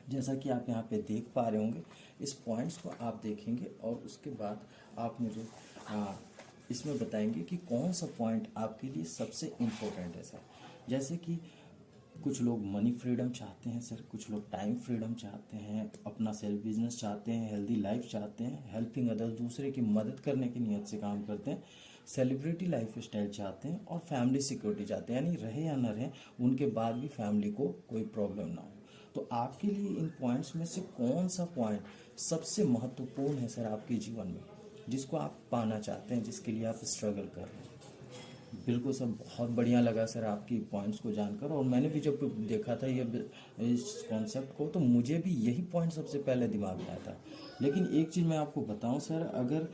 जैसा कि आप यहाँ पे देख पा रहे होंगे, इस पॉइंट्स को आप देखेंगे और उसके बाद आप मुझे इसमें बताएंगे कि कौन सा पॉइंट आपके लिए सबसे इम्पोर्टेंट है सर। जैसे कि कुछ लोग मनी फ्रीडम चाहते हैं सर, कुछ लोग टाइम फ्रीडम चाहते हैं, अपना सेल्फ बिजनेस चाहते हैं, हेल्दी लाइफ चाहते हैं, हेल्पिंग अदर्स, दूसरे की मदद करने की नीयत से काम करते हैं, सेलिब्रिटी लाइफ स्टाइल चाहते हैं और फैमिली सिक्योरिटी चाहते हैं, यानी रहे या न रहे उनके बाद भी फैमिली को कोई प्रॉब्लम ना हो। तो आपके लिए इन पॉइंट्स में से कौन सा पॉइंट सबसे महत्वपूर्ण है सर आपके जीवन में, जिसको आप पाना चाहते हैं, जिसके लिए आप स्ट्रगल कर रहे हैं? बिल्कुल सर, बहुत बढ़िया लगा सर आपकी पॉइंट्स को जानकर। और मैंने भी जब देखा था ये इस कॉन्सेप्ट को, तो मुझे भी यही पॉइंट सबसे पहले दिमाग में आया था। लेकिन एक चीज़ मैं आपको बताऊं सर, अगर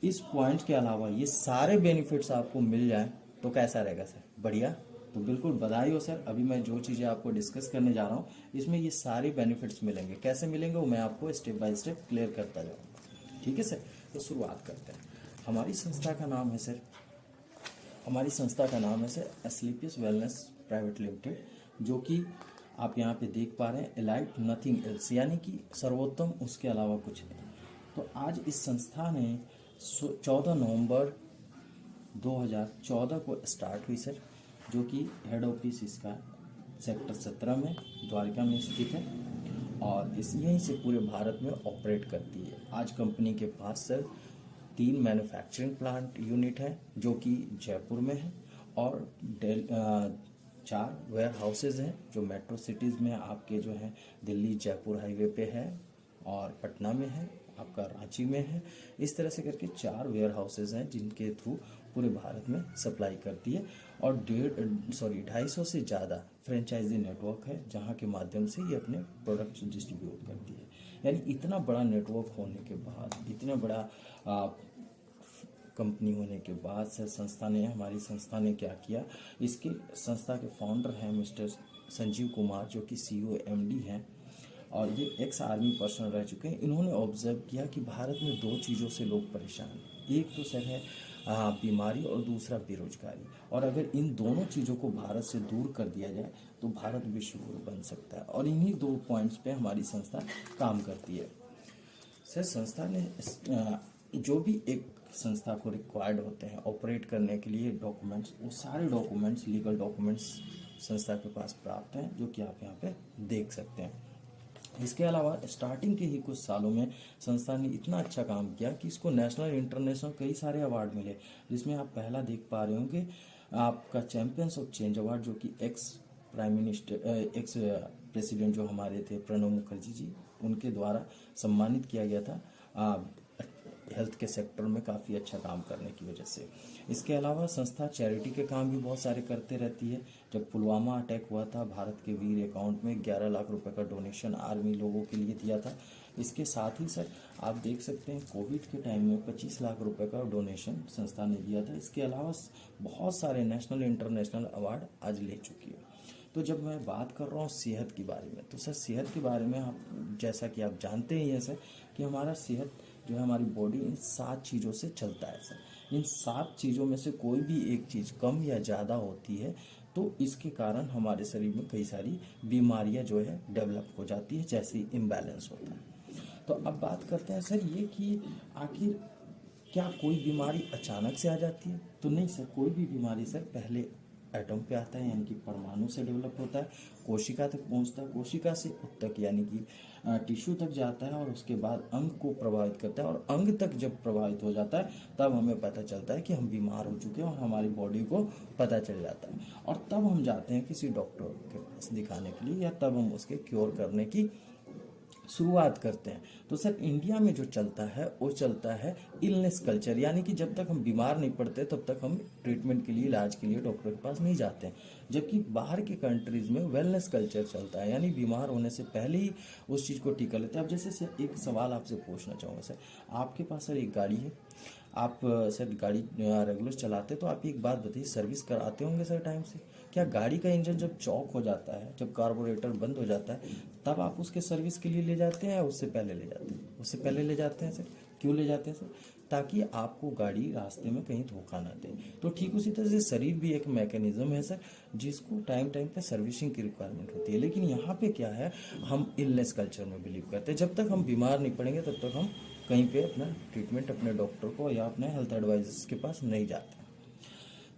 इस पॉइंट के अलावा ये सारे बेनिफिट्स आपको मिल जाएं तो कैसा रहेगा सर? बढ़िया। तो बिल्कुल बधाई हो सर। अभी मैं जो चीज़ें आपको डिस्कस करने जा रहा हूँ इसमें ये सारे बेनिफिट्स मिलेंगे। कैसे मिलेंगे वो मैं आपको स्टेप बाय स्टेप क्लियर करता जाऊँगा। ठीक है सर, तो शुरुआत करते हैं। हमारी संस्था का नाम है sir Asclepius wellness private limited, जो कि आप यहाँ पे देख पा रहे हैं एलाइट नथिंग एल्स, यानी कि सर्वोत्तम उसके अलावा कुछ नहीं। तो आज इस संस्था ने 14 नवंबर 2014 को स्टार्ट हुई सर, जो कि हेड ऑफिस इसका सेक्टर 17 में द्वारका में स्थित है और इस यहीं से पूरे भारत में ऑपरेट करती है। आज कंपनी के पास सर 3 मैन्युफैक्चरिंग प्लांट यूनिट है जो कि जयपुर में है और 4 वेयर हाउसेज हैं जो मेट्रो सिटीज़ में आपके जो है दिल्ली जयपुर हाईवे पे है और पटना में है, आपका रांची में है। इस तरह से करके 4 वेयर हाउसेज हैं जिनके थ्रू पूरे भारत में सप्लाई करती है और 250 से ज़्यादा फ्रेंचाइजी नेटवर्क है जहां के माध्यम से ये अपने प्रोडक्ट्स डिस्ट्रीब्यूट करती है। यानी इतना बड़ा नेटवर्क होने के बाद, इतना बड़ा कंपनी होने के बाद सर हमारी संस्था ने क्या किया, इसके संस्था के फाउंडर हैं मिस्टर संजीव कुमार, जो कि CEO MD हैं और ये एक्स आर्मी पर्सन रह चुके हैं। इन्होंने ऑब्जर्व किया कि भारत में 2 चीज़ों से लोग परेशान हैं। एक तो सर है बीमारी और दूसरा बेरोजगारी, और अगर इन दोनों चीज़ों को भारत से दूर कर दिया जाए तो भारत विश्व गुरु बन सकता है। और इन्हीं 2 पॉइंट्स पे हमारी संस्था काम करती है। सर संस्था ने जो भी एक संस्था को रिक्वायर्ड होते हैं ऑपरेट करने के लिए डॉक्यूमेंट्स, वो सारे डॉक्यूमेंट्स, लीगल डॉक्यूमेंट्स संस्था के पास प्राप्त हैं, जो कि आप यहाँ पे देख सकते हैं। इसके अलावा स्टार्टिंग के ही कुछ सालों में संस्था ने इतना अच्छा काम किया कि इसको नेशनल इंटरनेशनल कई सारे अवार्ड मिले, जिसमें आप पहला देख पा रहे होंगे आपका चैंपियंस ऑफ चेंज अवार्ड, जो कि एक्स प्रेसिडेंट जो हमारे थे प्रणब मुखर्जी जी, उनके द्वारा सम्मानित किया गया था हेल्थ के सेक्टर में काफ़ी अच्छा काम करने की वजह से। इसके अलावा संस्था चैरिटी के काम भी बहुत सारे करते रहती है। जब पुलवामा अटैक हुआ था, भारत के वीर अकाउंट में 11 लाख रुपए का डोनेशन आर्मी लोगों के लिए दिया था। इसके साथ ही सर आप देख सकते हैं कोविड के टाइम में 25 लाख रुपए का डोनेशन संस्था ने दिया था। इसके अलावा बहुत सारे नेशनल इंटरनेशनल अवार्ड आज ले चुकी है। तो जब मैं बात कर रहा हूँ सेहत के बारे में, तो सर सेहत के बारे में आप जैसा कि आप जानते ही हैं सर कि हमारा सेहत जो है, हमारी बॉडी इन 7 चीज़ों से चलता है सर। इन 7 चीज़ों में से कोई भी एक चीज़ कम या ज़्यादा होती है तो इसके कारण हमारे शरीर में कई सारी बीमारियां जो है डेवलप हो जाती है, जैसे इम्बैलेंस होता है। तो अब बात करते हैं सर ये कि आखिर क्या कोई बीमारी अचानक से आ जाती है? तो नहीं सर, कोई भी बीमारी सर पहले एटम पे आता है, यानी कि परमाणु से डेवलप होता है, कोशिका तक पहुंचता है, कोशिका से उत्तक यानी कि टिश्यू तक जाता है और उसके बाद अंग को प्रभावित करता है, और अंग तक जब प्रभावित हो जाता है तब हमें पता चलता है कि हम बीमार हो चुके हैं और हमारी बॉडी को पता चल जाता है, और तब हम जाते हैं किसी डॉक्टर के पास दिखाने के लिए, या तब हम उसके क्योर करने की शुरुआत करते हैं। तो सर इंडिया में जो चलता है वो चलता है इलनेस कल्चर, यानी कि जब तक हम बीमार नहीं पड़ते तब तक हम ट्रीटमेंट के लिए, इलाज के लिए डॉक्टर के पास नहीं जाते हैं। जबकि बाहर के कंट्रीज में वेलनेस कल्चर चलता है, यानी बीमार होने से पहले ही उस चीज़ को टीका लेते हैं। अब जैसे सर एक सवाल आपसे पूछना चाहूँगा सर, आपके पास सर एक गाड़ी है, आप सर गाड़ी रेगुलर चलाते, तो आप एक बात बताइए, सर्विस कराते होंगे सर टाइम से? क्या गाड़ी का इंजन जब चौक हो जाता है, जब कार्बोरेटर बंद हो जाता है, तब आप उसके सर्विस के लिए ले जाते हैं या उससे पहले ले जाते हैं? उससे पहले ले जाते हैं सर। क्यों ले जाते हैं सर? ताकि आपको गाड़ी रास्ते में कहीं धोखा ना दे। तो ठीक उसी तरह से शरीर भी एक मैकेनिज्म है सर, जिसको टाइम टाइम पे सर्विसिंग की रिक्वायरमेंट होती है। लेकिन यहाँ पे क्या है, हम इलनेस कल्चर में बिलीव करते हैं। जब तक हम बीमार नहीं पड़ेंगे तब तक हम कहीं पे अपना ट्रीटमेंट अपने डॉक्टर को या अपने हेल्थ एडवाइजर्स के पास नहीं जाते।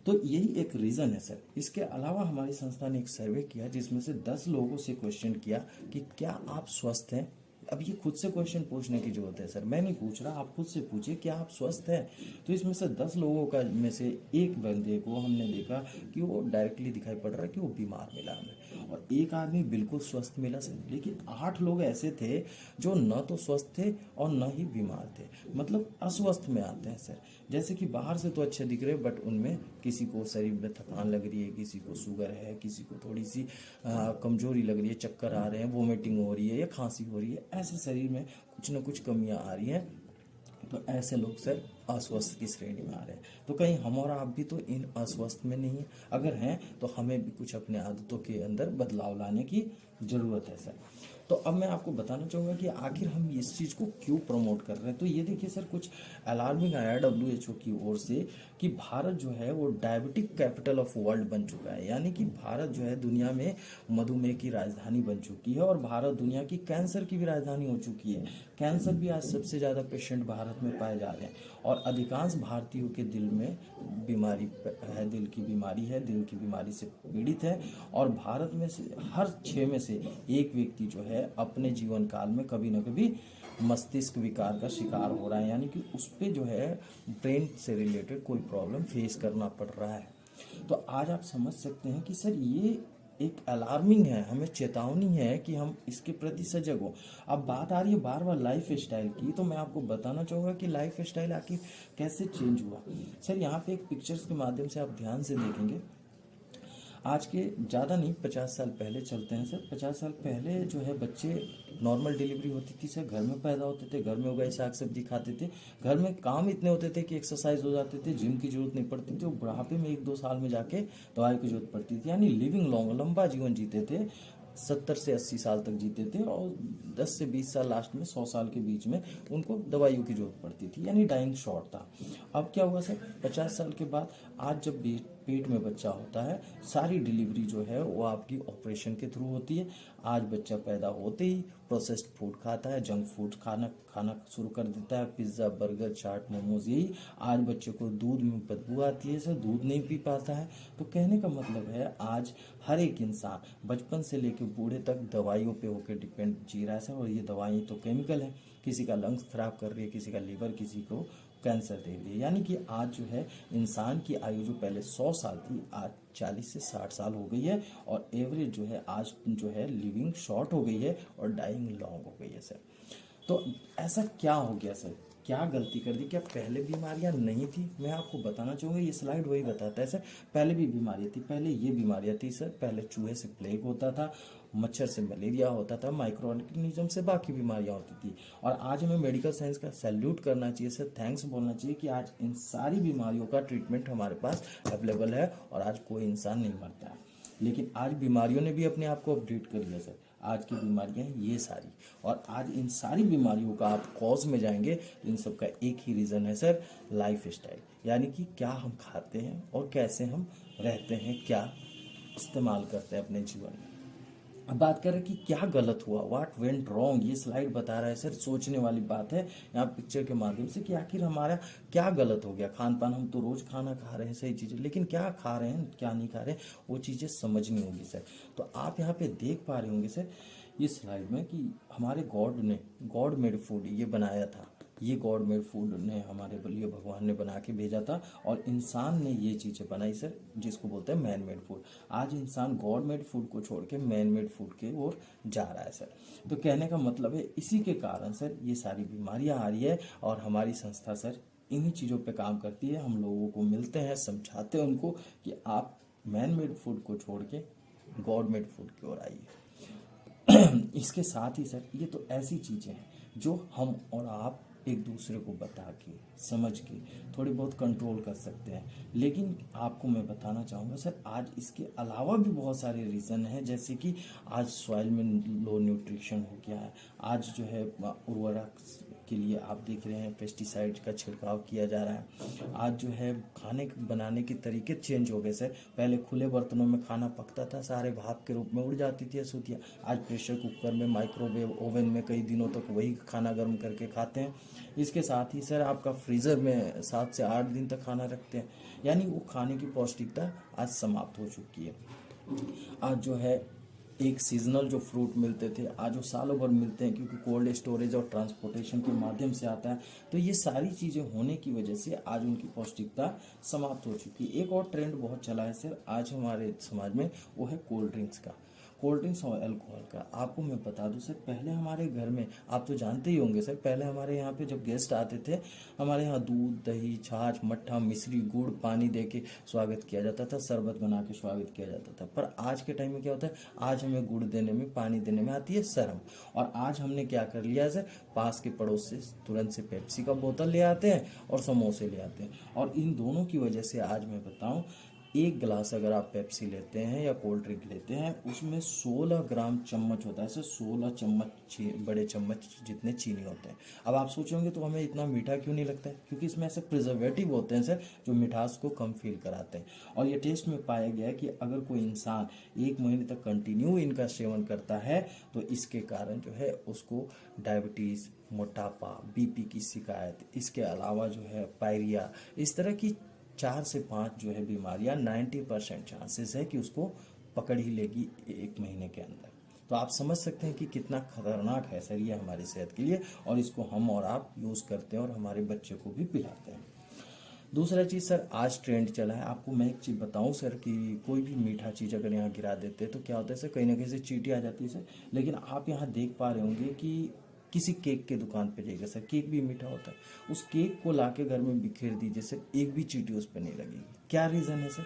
तो यही एक रीज़न है सर। इसके अलावा हमारी संस्था ने एक सर्वे किया जिसमें से 10 लोगों से क्वेश्चन किया कि क्या आप स्वस्थ हैं। अब ये खुद से क्वेश्चन पूछने की जरूरत है सर, मैं नहीं पूछ रहा, आप खुद से पूछिए क्या आप स्वस्थ हैं। तो इसमें से 10 लोगों का में से एक बंदे को हमने देखा कि वो डायरेक्टली दिखाई पड़ रहा है कि वो बीमार मिला हमें, और एक आदमी बिल्कुल स्वस्थ मिला सर। लेकिन 8 लोग ऐसे थे जो न तो स्वस्थ थे और न ही बीमार थे, मतलब अस्वस्थ में आते हैं सर। जैसे कि बाहर से तो अच्छे दिख रहे, बट उनमें किसी को शरीर में थकान लग रही है, किसी को शुगर है, किसी को थोड़ी सी कमजोरी लग रही है, चक्कर आ रहे हैं, वोमिटिंग हो रही है या खांसी हो रही है, ऐसे शरीर में कुछ ना कुछ कमियां आ रही हैं। तो ऐसे लोग सर अस्वस्थ की श्रेणी में आ रहे हैं। तो कहीं हम और आप भी तो इन अस्वस्थ में नहीं है? अगर हैं तो हमें भी कुछ अपने आदतों के अंदर बदलाव लाने की जरूरत है सर। तो अब मैं आपको बताना चाहूँगा कि आखिर हम इस चीज़ को क्यों प्रमोट कर रहे हैं। तो ये देखिए सर, कुछ अलार्मिंग आया WHO की ओर से कि भारत जो है वो डायबिटिक कैपिटल ऑफ वर्ल्ड बन चुका है। यानी कि भारत जो है दुनिया में मधुमेह की राजधानी बन चुकी है, और भारत दुनिया की कैंसर की भी राजधानी हो चुकी है। कैंसर भी आज सबसे ज़्यादा पेशेंट भारत में पाए जा रहे हैं, और अधिकांश भारतीयों के दिल में बीमारी है, दिल की बीमारी है, दिल की बीमारी से पीड़ित है। और भारत में से हर 6 में से एक व्यक्ति जो है अपने जीवन काल में कभी ना कभी मस्तिष्क विकार का शिकार हो रहा है, यानी कि उस पर जो है ब्रेन से रिलेटेड कोई प्रॉब्लम फेस करना पड़ रहा है। तो आज आप समझ सकते हैं कि सर ये एक अलार्मिंग है, हमें चेतावनी है कि हम इसके प्रति सजग हो। अब बात आ रही है बार बार लाइफ स्टाइल की, तो मैं आपको बताना चाहूँगा कि लाइफ स्टाइल आखिर कैसे चेंज हुआ। सर यहाँ पे एक पिक्चर्स के माध्यम से आप ध्यान से देखेंगे। आज के ज़्यादा नहीं, 50 साल पहले चलते हैं सर। 50 साल पहले जो है बच्चे नॉर्मल डिलीवरी होती थी सर, घर में पैदा होते थे, घर में उगाई साग सब्जी खाते थे, घर में काम इतने होते थे कि एक्सरसाइज हो जाते थे, जिम की जरूरत नहीं पड़ती थी, और बुढ़ापे में 1-2 साल में जाके दवाई की जरूरत पड़ती थी। यानी लिविंग लॉन्ग, लंबा जीवन जीते थे, 70 से 80 साल तक जीते थे, और 10 से 20 साल लास्ट में 100 साल के बीच में उनको दवाइयों की जरूरत पड़ती थी, यानी डाइंग शॉर्ट था। अब क्या हुआ सर, 50 साल के बाद आज जब पेट में बच्चा होता है, सारी डिलीवरी जो है वो आपकी ऑपरेशन के थ्रू होती है। आज बच्चा पैदा होते ही प्रोसेस्ड फूड खाता है, जंक फूड खाना शुरू कर देता है, पिज्ज़ा, बर्गर, चाट, मोमोज। यही आज बच्चे को दूध में बदबू आती है सर, दूध नहीं पी पाता है। तो कहने का मतलब है आज हर एक इंसान बचपन से लेकर बूढ़े तक दवाइयों पे होकर डिपेंड जी रहा है सर। और ये दवाई तो केमिकल है, किसी का लंग्स खराब कर रही है, किसी का लीवर, किसी को कैंसर दे रही है। यानी कि आज जो है इंसान की आयु जो पहले 100 साल थी, आज 40 से 60 साल हो गई है, और एवरेज जो है आज जो है लिविंग शॉर्ट हो गई है और डाइंग लॉन्ग हो गई है सर। तो ऐसा क्या हो गया सर, क्या गलती कर दी, क्या पहले बीमारियां नहीं थी? मैं आपको बताना चाहूँगा, ये स्लाइड वही बताता है सर। पहले भी बीमारियां थी, पहले ये बीमारियां थी सर। पहले चूहे से प्लेग होता था, मच्छर से मलेरिया होता था, माइक्रो ऑर्गेनिज्म से बाकी बीमारियां होती थी। और आज हमें मेडिकल साइंस का सैल्यूट करना चाहिए सर, थैंक्स बोलना चाहिए कि आज इन सारी बीमारियों का ट्रीटमेंट हमारे पास अवेलेबल है, और आज कोई इंसान नहीं मरता है। लेकिन आज बीमारियों ने भी अपने आप को अपडेट कर लिया सर। आज की बीमारियां हैं ये सारी, और आज इन सारी बीमारियों का आप कॉज में जाएंगे तो इन सब का एक ही रीज़न है सर, लाइफ स्टाइल। यानी कि क्या हम खाते हैं और कैसे हम रहते हैं, क्या इस्तेमाल करते हैं अपने जीवन में। अब बात करें कि क्या गलत हुआ, व्हाट वेंट रॉन्ग, ये स्लाइड बता रहा है सर। सोचने वाली बात है यहाँ पिक्चर के माध्यम से कि आखिर हमारा क्या गलत हो गया। खान पान, हम तो रोज खाना खा रहे हैं, सही चीज़ें, लेकिन क्या खा रहे हैं क्या नहीं खा रहे हैं वो चीज़ें समझनी होगी सर। तो आप यहाँ पे देख पा रहे होंगे सर इस स्लाइड में कि हमारे गॉड ने गॉड मेड फूड ये बनाया था। ये गॉड मेड फूड ने हमारे लिए भगवान ने बना के भेजा था, और इंसान ने ये चीज़ें बनाई सर, जिसको बोलते हैं मैन मेड फूड। आज इंसान गॉड मेड फूड को छोड़ के मैन मेड फूड के ओर जा रहा है सर। तो कहने का मतलब है इसी के कारण सर ये सारी बीमारियां आ रही है, और हमारी संस्था सर इन्हीं चीज़ों पे काम करती है। हम लोगों को मिलते हैं, समझाते हैं उनको कि आप मैन मेड फूड को छोड़ के गॉड मेड फूड की ओर आइए। इसके साथ ही सर ये तो ऐसी चीज़ें हैं जो हम और आप एक दूसरे को बता के, समझ के थोड़ी बहुत कंट्रोल कर सकते हैं। लेकिन आपको मैं बताना चाहूँगा सर, आज इसके अलावा भी बहुत सारे रीज़न हैं, जैसे कि आज सॉइल में लो न्यूट्रिशन हो गया है, आज जो है उर्वरक की के लिए आप देख रहे हैं पेस्टिसाइड का छिड़काव किया जा रहा है। आज जो है खाने बनाने के तरीके चेंज हो गए सर। पहले खुले बर्तनों में खाना पकता था, सारे भाप के रूप में उड़ जाती थी अशुद्धियाँ। आज प्रेशर कुकर में, माइक्रोवेव ओवन में कई दिनों तक वही खाना गर्म करके खाते हैं। इसके साथ ही सर आपका फ्रीज़र में 7 से 8 दिन तक खाना रखते हैं, यानी वो खाने की पौष्टिकता आज समाप्त हो चुकी है। आज जो है एक सीजनल जो फ्रूट मिलते थे, आज वो सालों भर मिलते हैं, क्योंकि कोल्ड स्टोरेज और ट्रांसपोर्टेशन के माध्यम से आता है। तो ये सारी चीज़ें होने की वजह से आज उनकी पौष्टिकता समाप्त हो चुकी है। एक और ट्रेंड बहुत चला है सर आज हमारे समाज में, वो है कोल्ड ड्रिंक्स का। कोल्ड ड्रिंक्स और अल्कोहल का आपको मैं बता दूं सर, पहले हमारे घर में, आप तो जानते ही होंगे सर, पहले हमारे यहाँ पे जब गेस्ट आते थे, हमारे यहाँ दूध, दही, छाछ, मट्ठा, मिश्री, गुड़, पानी दे के स्वागत किया जाता था, शरबत बना के स्वागत किया जाता था। पर आज के टाइम में क्या होता है, आज हमें गुड़ देने में, पानी देने में आती है शर्म। और आज हमने क्या कर लिया सर, पास के पड़ोस से तुरंत से पेप्सी का बोतल ले आते हैं और समोसे ले आते हैं। और इन दोनों की वजह से आज मैं बताऊं, एक गिलास अगर आप पेप्सी लेते हैं या कोल्ड ड्रिंक लेते हैं, उसमें 16 ग्राम चम्मच होता है सर, 16 चम्मच बड़े चम्मच जितने चीनी होते हैं। अब आप सोचेंगे तो हमें इतना मीठा क्यों नहीं लगता है, क्योंकि इसमें ऐसे प्रिजर्वेटिव होते हैं सर जो मिठास को कम फील कराते हैं। और ये टेस्ट में पाया गया है कि अगर कोई इंसान 1 महीने तक कंटिन्यू इनका सेवन करता है तो इसके कारण जो है उसको डायबिटीज़, मोटापा, बीपी की शिकायत, इसके अलावा जो है पायरिया, इस तरह की 4 से 5 जो है बीमारियां 90% चांसेस है कि उसको पकड़ ही लेगी 1 महीने के अंदर। तो आप समझ सकते हैं कि कितना खतरनाक है सर ये हमारी सेहत के लिए, और इसको हम और आप यूज़ करते हैं और हमारे बच्चे को भी पिलाते हैं। दूसरा चीज़ सर, आज ट्रेंड चला है, आपको मैं एक चीज़ बताऊं सर कि कोई भी मीठा चीज़ अगर यहाँ गिरा देते हैं तो क्या होता है सर, कहीं ना कहीं से चींटी आ जाती है सर। लेकिन आप यहाँ देख पा रहे होंगे कि किसी केक के दुकान पे जाइएगा सर, केक भी मीठा होता है, उस केक को लाके घर में बिखेर दीजिए सर, एक भी चींटी उस पर नहीं लगेगी। क्या रीज़न है सर,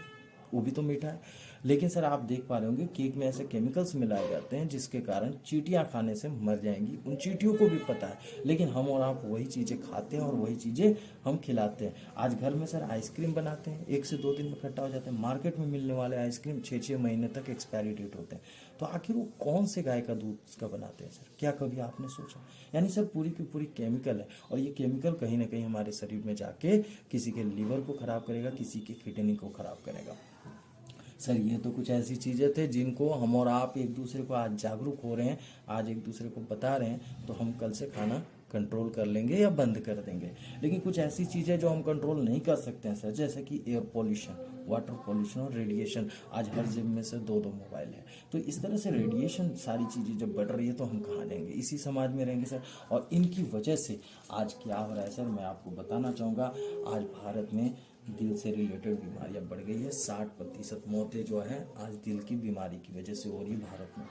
वो भी तो मीठा है। लेकिन सर आप देख पा रहे होंगे केक में ऐसे केमिकल्स मिलाए जाते हैं जिसके कारण चींटियां खाने से मर जाएंगी, उन चींटियों को भी पता है, लेकिन हम और आप वही चीज़ें खाते हैं और वही चीज़ें हम खिलाते हैं। आज घर में सर आइसक्रीम बनाते हैं, 1 से 2 दिन में खट्टा हो जाते हैं। मार्केट में मिलने वाले आइसक्रीम 6-6 महीने तक एक्सपायरी डेट होते हैं। तो आखिर वो कौन से गाय का दूध का बनाते हैं सर, क्या कभी आपने सोचा? यानी सर पूरी की पूरी केमिकल है, और ये केमिकल कहीं ना कहीं हमारे शरीर में जाके किसी के लीवर को खराब करेगा, किसी की किडनी को खराब करेगा। सर ये तो कुछ ऐसी चीज़ें थे जिनको हम और आप एक दूसरे को आज जागरूक हो रहे हैं, आज एक दूसरे को बता रहे हैं, तो हम कल से खाना कंट्रोल कर लेंगे या बंद कर देंगे। लेकिन कुछ ऐसी चीज़ें जो हम कंट्रोल नहीं कर सकते हैं सर, जैसे कि एयर पॉल्यूशन, वाटर पॉल्यूशन और रेडिएशन। आज हर जेब में से 2-2 मोबाइल है, तो इस तरह से रेडिएशन सारी चीज़ें जब बढ़ रही है तो हम कहाँ रहेंगे, इसी समाज में रहेंगे सर। और इनकी वजह से आज क्या हो रहा है सर, मैं आपको बताना चाहूँगा, आज भारत में दिल से रिलेटेड बीमारियां बढ़ गई है। 60% मौतें जो है आज दिल की बीमारी की वजह से हो रही है भारत में।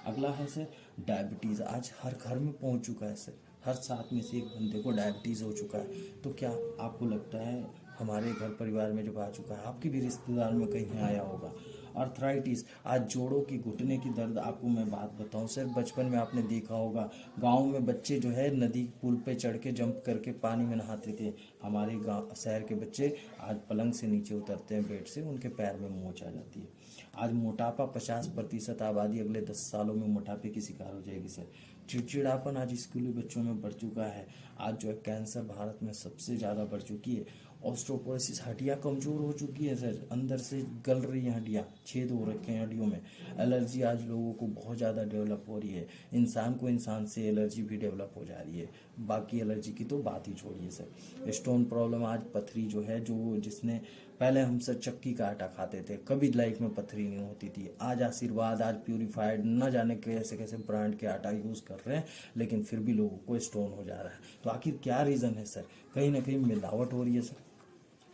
अगला है सर डायबिटीज़, आज हर घर में पहुंच चुका है सर, हर 7 में से 1 बंदे को डायबिटीज़ हो चुका है। तो क्या आपको लगता है हमारे घर परिवार में जब आ चुका है, आपके भी रिश्तेदार में कहीं आया होगा? आर्थराइटिस, आज जोड़ों की, घुटने की दर्द। आपको मैं बात बताऊं सर, बचपन में आपने देखा होगा गांव में बच्चे जो है नदी पुल पे चढ़ के जंप करके पानी में नहाते थे। हमारे गांव शहर के बच्चे आज पलंग से नीचे उतरते हैं बेड से, उनके पैर में मोच आ जाती है। आज मोटापा, 50% आबादी अगले 10 सालों में मोटापे की शिकार हो जाएगी सर। चिड़चिड़ापन आज स्कूली बच्चों में बढ़ चुका है। आज जो है कैंसर भारत में सबसे ज़्यादा बढ़ चुकी है। ऑस्टियोपोरोसिस, हड्डियाँ कमज़ोर हो चुकी है सर, अंदर से गल रही हैं हड्डियाँ, छेद हो रखे हैं हड्डियों में। एलर्जी आज लोगों को बहुत ज़्यादा डेवलप हो रही है, इंसान को इंसान से एलर्जी भी डेवलप हो जा रही है। बाकी एलर्जी की तो बात ही छोड़िए सर। स्टोन प्रॉब्लम, आज पथरी जो है, जो जिसने पहले हम सर चक्की का आटा खाते थे, कभी लाइफ में पथरी नहीं होती थी। आज आशीर्वाद, आज प्यूरिफाइड, न जाने कैसे कैसे ब्रांड के आटा यूज़ कर रहे हैं, लेकिन फिर भी लोगों को स्टोन हो जा रहा है। तो आखिर क्या रीज़न है सर? कहीं ना कहीं मिलावट हो रही है सर।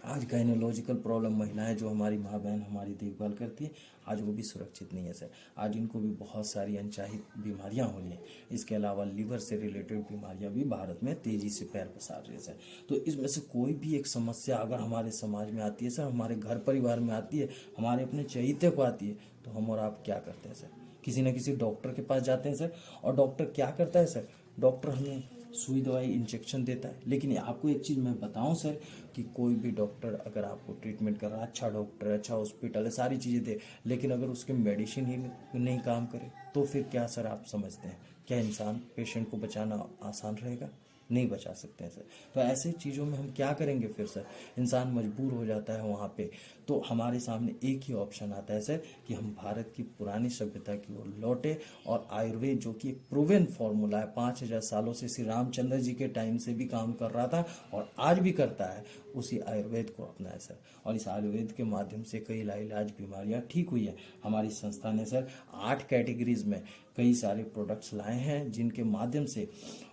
आज गायनोलॉजिकल प्रॉब्लम, महिलाएं जो हमारी माँ बहन हमारी देखभाल करती है, आज वो भी सुरक्षित नहीं है सर। आज इनको भी बहुत सारी अनचाही बीमारियां हो रही हैं। इसके अलावा लीवर से रिलेटेड बीमारियां भी भारत में तेजी से पैर पसार रही है सर। तो इसमें से कोई भी एक समस्या अगर हमारे समाज में आती है सर, हमारे घर परिवार में आती है, हमारे अपने चहिते को आती है, तो हम और आप क्या करते हैं सर? किसी न किसी डॉक्टर के पास जाते हैं सर। और डॉक्टर क्या करता है सर? डॉक्टर हमें सुई दवाई इंजेक्शन देता है। लेकिन आपको एक चीज़ मैं बताऊं सर, कि कोई भी डॉक्टर अगर आपको ट्रीटमेंट कर रहा है, अच्छा डॉक्टर, अच्छा हॉस्पिटल है, सारी चीज़ें दे, लेकिन अगर उसके मेडिसिन ही नहीं काम करे, तो फिर क्या सर आप समझते हैं? क्या इंसान पेशेंट को बचाना आसान रहेगा? नहीं बचा सकते हैं सर। तो ऐसे चीज़ों में हम क्या करेंगे फिर सर, इंसान मजबूर हो जाता है वहाँ पे। तो हमारे सामने एक ही ऑप्शन आता है सर कि हम भारत की पुरानी सभ्यता की ओर लौटे और आयुर्वेद जो कि एक प्रूवन फॉर्मूला है, 5000 सालों से श्री रामचंद्र जी के टाइम से भी काम कर रहा था और आज भी करता है, उसी आयुर्वेद को अपनाए सर। और इस आयुर्वेद के माध्यम से कई लाइलाज बीमारियां ठीक हुई है। हमारी संस्था ने सर 8 कैटेगरीज में कई सारे प्रोडक्ट्स लाए हैं जिनके माध्यम से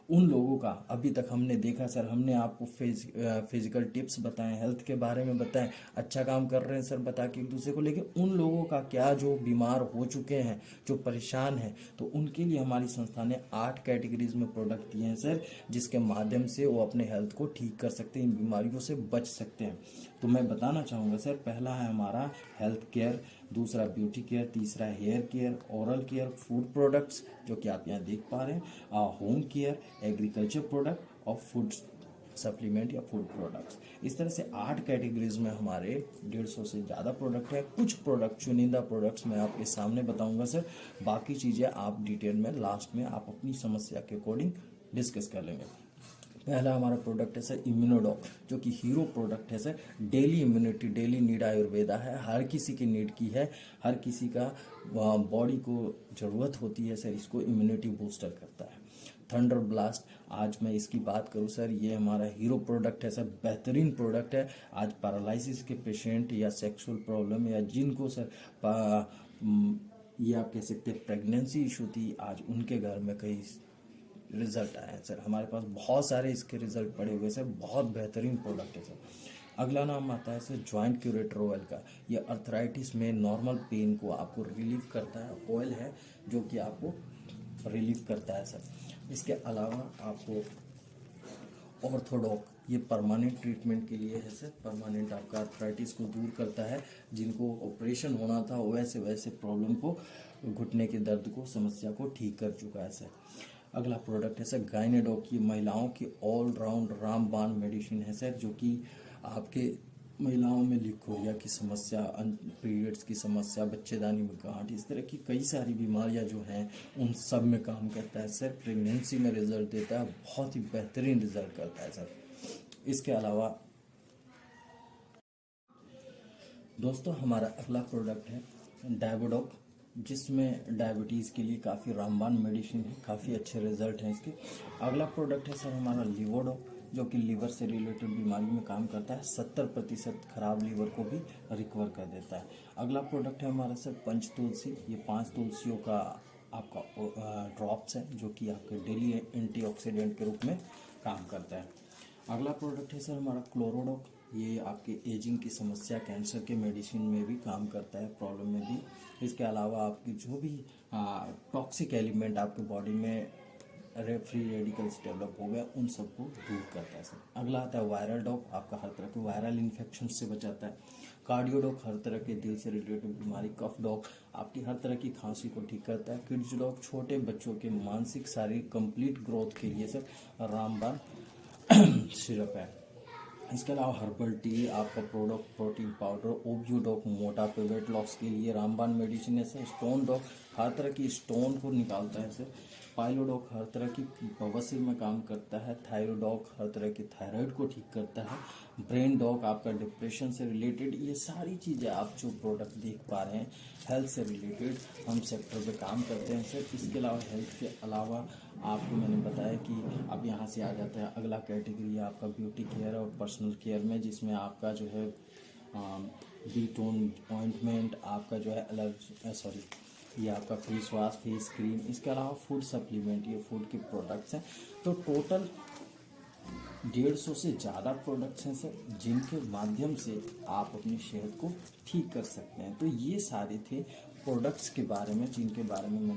उन लोगों का, अभी तक हमने देखा सर, हमने आपको फिजिकल टिप्स बताएं, हेल्थ के बारे में बताएं, अच्छा काम कर रहे हैं सर बता के एक दूसरे को, लेकिन उन लोगों का क्या जो बीमार हो चुके हैं, जो परेशान हैं, तो उनके लिए हमारी संस्था ने 8 कैटेगरीज में प्रोडक्ट दिए हैं सर, जिसके माध्यम से वो अपने हेल्थ को ठीक कर सकते हैं, इन बीमारियों से बच सकते हैं। तो मैं बताना चाहूँगा सर, पहला है हमारा हेल्थ केयर, दूसरा ब्यूटी केयर, तीसरा hair care, oral care, food products जो कि आप यहाँ देख पा रहे हैं, होम केयर, एग्रीकल्चर प्रोडक्ट और फूड सप्लीमेंट या फूड प्रोडक्ट्स। इस तरह से 8 कैटेगरीज में हमारे 150 से ज़्यादा प्रोडक्ट है। कुछ प्रोडक्ट, चुनिंदा प्रोडक्ट्स मैं आपके सामने बताऊंगा सर, बाकी चीज़ें आप डिटेल में लास्ट में आप अपनी समस्या के अकॉर्डिंग डिस्कस कर लेंगे। पहला हमारा प्रोडक्ट है सर इम्यूनोडॉक, जो कि हीरो प्रोडक्ट है sir. Daily immunity, daily need Ayurveda है, हर किसी की नीड की है, हर किसी का बॉडी को ज़रूरत होती है सर, इसको इम्यूनिटी बूस्टर करता है। थंडर ब्लास्ट, आज मैं इसकी बात करूं सर, ये हमारा हीरो प्रोडक्ट है सर, बेहतरीन प्रोडक्ट है। आज पैरालिसिस के पेशेंट या सेक्सुअल प्रॉब्लम या जिनको सर ये आप कह सकते हैं प्रेगनेंसी इशू थी, आज उनके घर में कई रिजल्ट आए हैं सर। हमारे पास बहुत सारे इसके रिजल्ट पड़े हुए सर, बहुत बेहतरीन प्रोडक्ट है सर। अगला नाम आता है सर जॉइंट क्यूरेटर ऑयल का। ये अर्थराइटिस में नॉर्मल पेन को आपको रिलीव करता है, ऑयल है जो कि आपको रिलीव करता है सर। इसके अलावा आपको ऑर्थोडॉक, ये परमानेंट ट्रीटमेंट के लिए है सर, परमानेंट आपका अर्थराइटिस को दूर करता है, जिनको ऑपरेशन होना था वैसे वैसे प्रॉब्लम को, घुटने के दर्द को, समस्या को ठीक कर चुका है सर। अगला प्रोडक्ट है सर गायनेडॉक, ये महिलाओं की ऑल राउंड रामबाण मेडिसिन है सर, जो कि आपके महिलाओं में लिकोरिया की समस्या, पीरियड्स की समस्या, बच्चेदानी में गांठ, इस तरह की कई सारी बीमारियां जो हैं उन सब में काम करता है सर। प्रेगनेंसी में रिजल्ट देता है, बहुत ही बेहतरीन रिजल्ट करता है सर। इसके अलावा दोस्तों हमारा अगला प्रोडक्ट है डायबोडॉक, जिसमें डायबिटीज़ के लिए काफ़ी रामबाण मेडिसिन है, काफ़ी अच्छे रिजल्ट हैं इसके। अगला प्रोडक्ट है सर हमारा लिवोडॉक, जो कि लीवर से रिलेटेड बीमारी में काम करता है, 70% खराब लीवर को भी रिकवर कर देता है। अगला प्रोडक्ट है हमारा सर पंच तुलसी, ये 5 तुलसियों का आपका ड्रॉप्स है, जो कि आपके डेली एंटीऑक्सीडेंट के रूप में काम करता है। अगला प्रोडक्ट है सर हमारा क्लोरोडॉक, ये आपके एजिंग की समस्या, कैंसर के मेडिसिन में भी काम करता है, प्रॉब्लम में भी। इसके अलावा आपकी जो भी टॉक्सिक एलिमेंट आपके बॉडी में फ्री रेडिकल्स डेवलप हो गए, उन सबको दूर करता है सर। अगला आता है वायरल डॉक, आपका हर तरह के वायरल इन्फेक्शन से बचाता है। कार्डियोडॉक, हर तरह के दिल से रिलेटेड बीमारी। कफ डॉक, आपकी हर तरह की खांसी को ठीक करता है। किड्स डॉक, छोटे बच्चों के मानसिक शारीरिक कंप्लीट ग्रोथ के लिए सर रामबाण सिरप है। इसके अलावा हर्बल टी, आपका प्रोडक्ट प्रोटीन पाउडर। ओब्यूडॉक, मोटापे वेट लॉस के लिए रामबाण मेडिसिन है सर। स्टोन डॉक, हर तरह की स्टोन को निकालता है सर। पाइलोडॉक, हर तरह की बवासीर में काम करता है। थायरोडॉक, हर तरह की थायराइड को ठीक करता है। ब्रेन डॉक, आपका डिप्रेशन से रिलेटेड। ये सारी चीज़ें आप जो प्रोडक्ट देख पा रहे हैं हेल्थ से रिलेटेड, हम सेक्टर पे काम करते हैं सर। इसके अलावा हेल्थ के अलावा आपको मैंने बताया कि अब यहाँ से आ जाता है अगला कैटेगरी आपका ब्यूटी केयर और पर्सनल केयर में, जिसमें आपका जो है बी-टोन ऑइंटमेंट, आपका जो है ये आपका फेस वॉश, फेस क्रीम। इसके अलावा फूड सप्लीमेंट, ये फूड के प्रोडक्ट्स हैं। तो टोटल 150 से ज़्यादा प्रोडक्ट्स हैं सर, जिनके माध्यम से आप अपनी सेहत को ठीक कर सकते हैं। तो ये सारे थे प्रोडक्ट्स के बारे में, जिनके बारे में मैंने